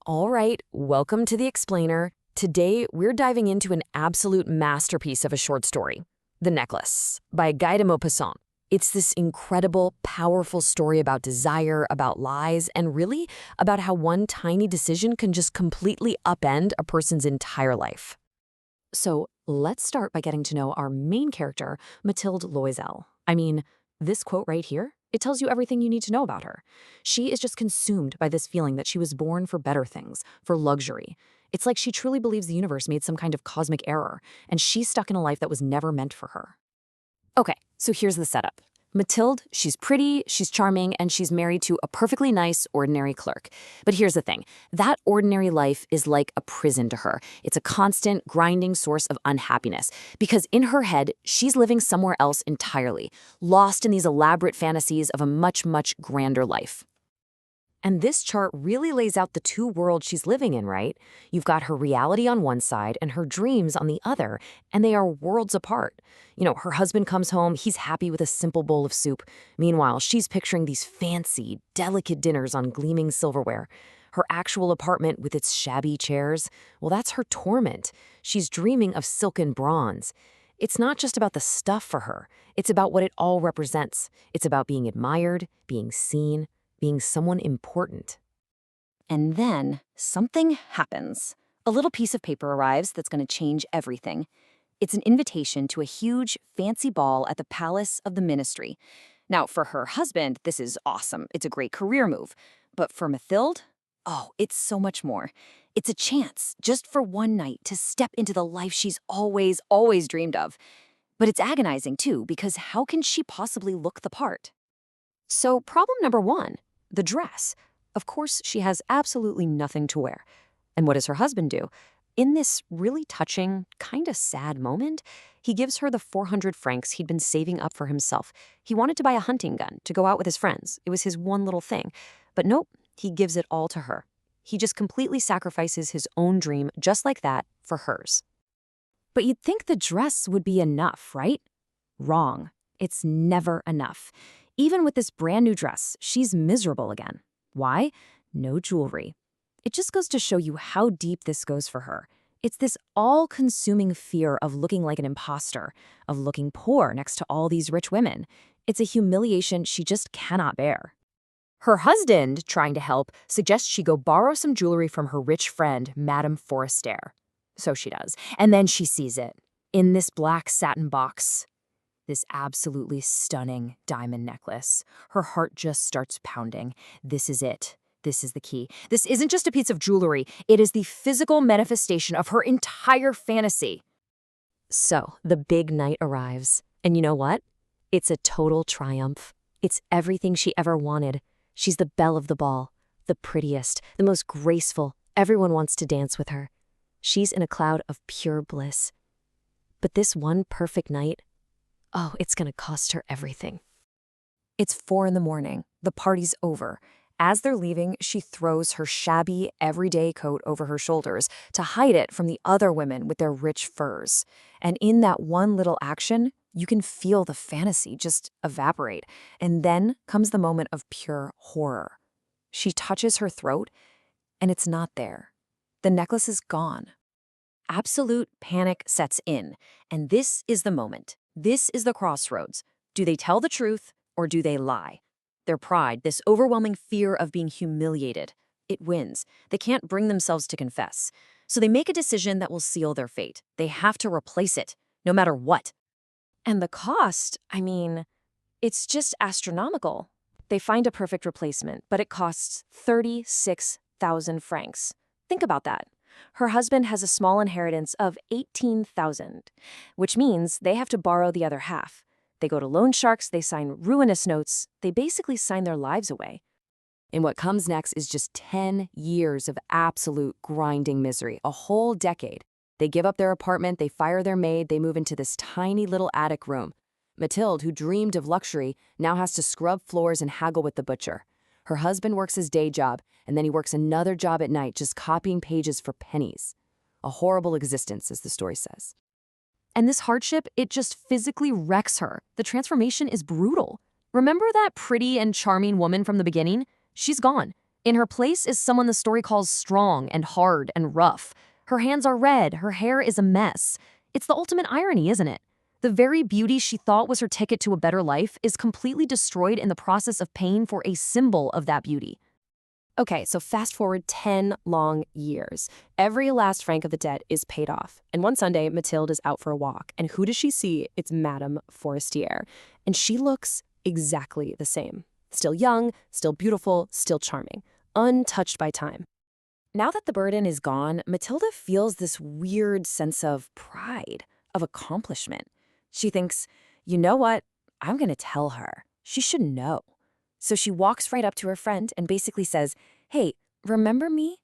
All right, welcome to The Explainer. Today, we're diving into an absolute masterpiece of a short story, The Necklace, by Guy de Maupassant. It's this incredible, powerful story about desire, about lies, and really about how one tiny decision can just completely upend a person's entire life. So let's start by getting to know our main character, Mathilde Loisel. This quote right here, it tells you everything you need to know about her. She is just consumed by this feeling that she was born for better things, for luxury. It's like she truly believes the universe made some kind of cosmic error, and she's stuck in a life that was never meant for her. Okay, so here's the setup. Mathilde, she's pretty, she's charming, and she's married to a perfectly nice, ordinary clerk. But here's the thing. That ordinary life is like a prison to her. It's a constant, grinding source of unhappiness. Because in her head, she's living somewhere else entirely, lost in these elaborate fantasies of a much, much grander life. And this chart really lays out the two worlds she's living in, right? You've got her reality on one side and her dreams on the other, and they are worlds apart. Her husband comes home, he's happy with a simple bowl of soup. Meanwhile, she's picturing these fancy, delicate dinners on gleaming silverware. Her actual apartment with its shabby chairs, well, that's her torment. She's dreaming of silken bronze. It's not just about the stuff for her. It's about what it all represents. It's about being admired, being seen, being someone important. And then something happens. A little piece of paper arrives that's going to change everything. It's an invitation to a huge, fancy ball at the Palace of the Ministry. Now, for her husband, this is awesome. It's a great career move. But for Mathilde, oh, it's so much more. It's a chance, just for one night, to step into the life she's always, always dreamed of. But it's agonizing, too, because how can she possibly look the part? So problem number one. The dress. Of course, she has absolutely nothing to wear. And what does her husband do? In this really touching, kind of sad moment, he gives her the 400 francs he'd been saving up for himself. He wanted to buy a hunting gun to go out with his friends. It was his one little thing. But nope, he gives it all to her. He just completely sacrifices his own dream just like that for hers. But you'd think the dress would be enough, right? Wrong. It's never enough. Even with this brand new dress, she's miserable again. Why? No jewelry. It just goes to show you how deep this goes for her. It's this all-consuming fear of looking like an imposter, of looking poor next to all these rich women. It's a humiliation she just cannot bear. Her husband, trying to help, suggests she go borrow some jewelry from her rich friend, Madame Forestier. So she does. And then she sees it, in this black satin box. This absolutely stunning diamond necklace. Her heart just starts pounding. This is it. This is the key. This isn't just a piece of jewelry. It is the physical manifestation of her entire fantasy. So, the big night arrives. And you know what? It's a total triumph. It's everything she ever wanted. She's the belle of the ball, the prettiest, the most graceful. Everyone wants to dance with her. She's in a cloud of pure bliss. But this one perfect night, oh, it's going to cost her everything. It's 4 a.m. The party's over. As they're leaving, she throws her shabby, everyday coat over her shoulders to hide it from the other women with their rich furs. And in that one little action, you can feel the fantasy just evaporate. And then comes the moment of pure horror. She touches her throat, and it's not there. The necklace is gone. Absolute panic sets in, and this is the moment. This is the crossroads. Do they tell the truth or do they lie? Their pride, this overwhelming fear of being humiliated, it wins. They can't bring themselves to confess. So they make a decision that will seal their fate. They have to replace it, no matter what. And the cost, it's just astronomical. They find a perfect replacement, but it costs 36,000 francs. Think about that. Her husband has a small inheritance of 18,000, which means they have to borrow the other half. They go to loan sharks, they sign ruinous notes, they basically sign their lives away. And what comes next is just 10 years of absolute grinding misery, a whole decade. They give up their apartment, they fire their maid, they move into this tiny little attic room. Mathilde, who dreamed of luxury, now has to scrub floors and haggle with the butcher. Her husband works his day job, and then he works another job at night just copying pages for pennies. A horrible existence, as the story says. And this hardship, it just physically wrecks her. The transformation is brutal. Remember that pretty and charming woman from the beginning? She's gone. In her place is someone the story calls strong and hard and rough. Her hands are red, her hair is a mess. It's the ultimate irony, isn't it? The very beauty she thought was her ticket to a better life is completely destroyed in the process of paying for a symbol of that beauty. Okay, so fast forward 10 long years. Every last franc of the debt is paid off. And one Sunday, Mathilde is out for a walk. And who does she see? It's Madame Forestier. And she looks exactly the same. Still young, still beautiful, still charming. Untouched by time. Now that the burden is gone, Matilda feels this weird sense of pride, of accomplishment. She thinks, you know what? I'm going to tell her. She should know. So she walks right up to her friend and basically says, hey, remember me?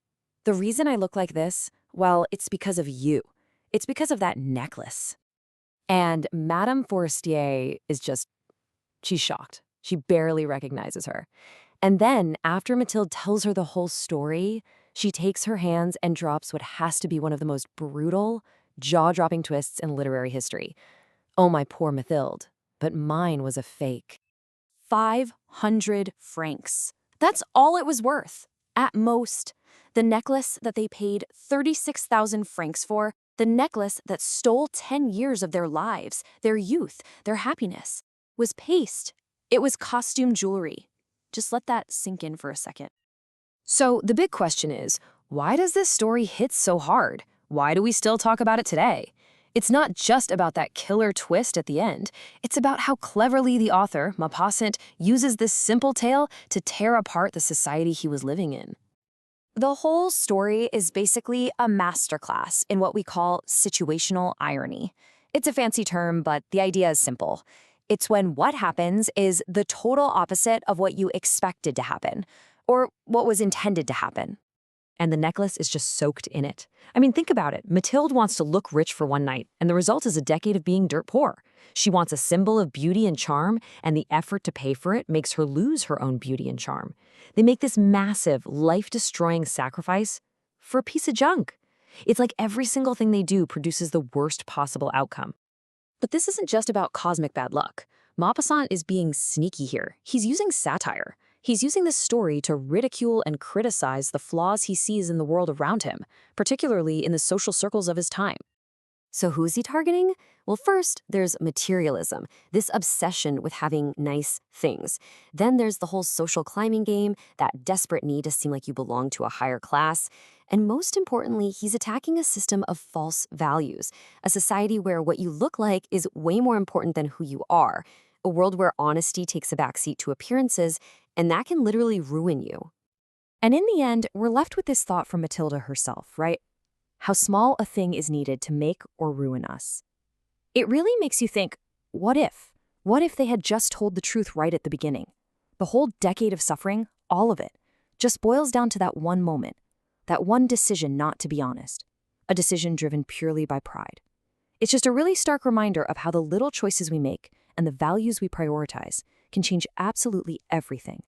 The reason I look like this? Well, it's because of you. It's because of that necklace. And Madame Forestier is she's shocked. She barely recognizes her. And then, after Mathilde tells her the whole story, she takes her hands and drops what has to be one of the most brutal, jaw-dropping twists in literary history. Oh, my poor Mathilde, but mine was a fake. 500 francs. That's all it was worth, at most. The necklace that they paid 36,000 francs for, the necklace that stole 10 years of their lives, their youth, their happiness, was paste. It was costume jewelry. Just let that sink in for a second. So the big question is, why does this story hit so hard? Why do we still talk about it today? It's not just about that killer twist at the end. It's about how cleverly the author, Maupassant, uses this simple tale to tear apart the society he was living in. The whole story is basically a masterclass in what we call situational irony. It's a fancy term, but the idea is simple. It's when what happens is the total opposite of what you expected to happen, or what was intended to happen. And the necklace is just soaked in it. I mean, think about it. Mathilde wants to look rich for one night, and the result is a decade of being dirt poor. She wants a symbol of beauty and charm, and the effort to pay for it makes her lose her own beauty and charm. They make this massive, life-destroying sacrifice for a piece of junk. It's like every single thing they do produces the worst possible outcome. But this isn't just about cosmic bad luck. Maupassant is being sneaky here. He's using satire. He's using this story to ridicule and criticize the flaws he sees in the world around him, particularly in the social circles of his time. So who's he targeting? Well, first, there's materialism, this obsession with having nice things. Then there's the whole social climbing game, that desperate need to seem like you belong to a higher class. And most importantly, he's attacking a system of false values, a society where what you look like is way more important than who you are, a world where honesty takes a backseat to appearances, and that can literally ruin you. And in the end, we're left with this thought from Matilda herself, right? How small a thing is needed to make or ruin us. It really makes you think, what if? What if they had just told the truth right at the beginning? The whole decade of suffering, all of it, just boils down to that one moment, that one decision not to be honest, a decision driven purely by pride. It's just a really stark reminder of how the little choices we make and the values we prioritize can change absolutely everything.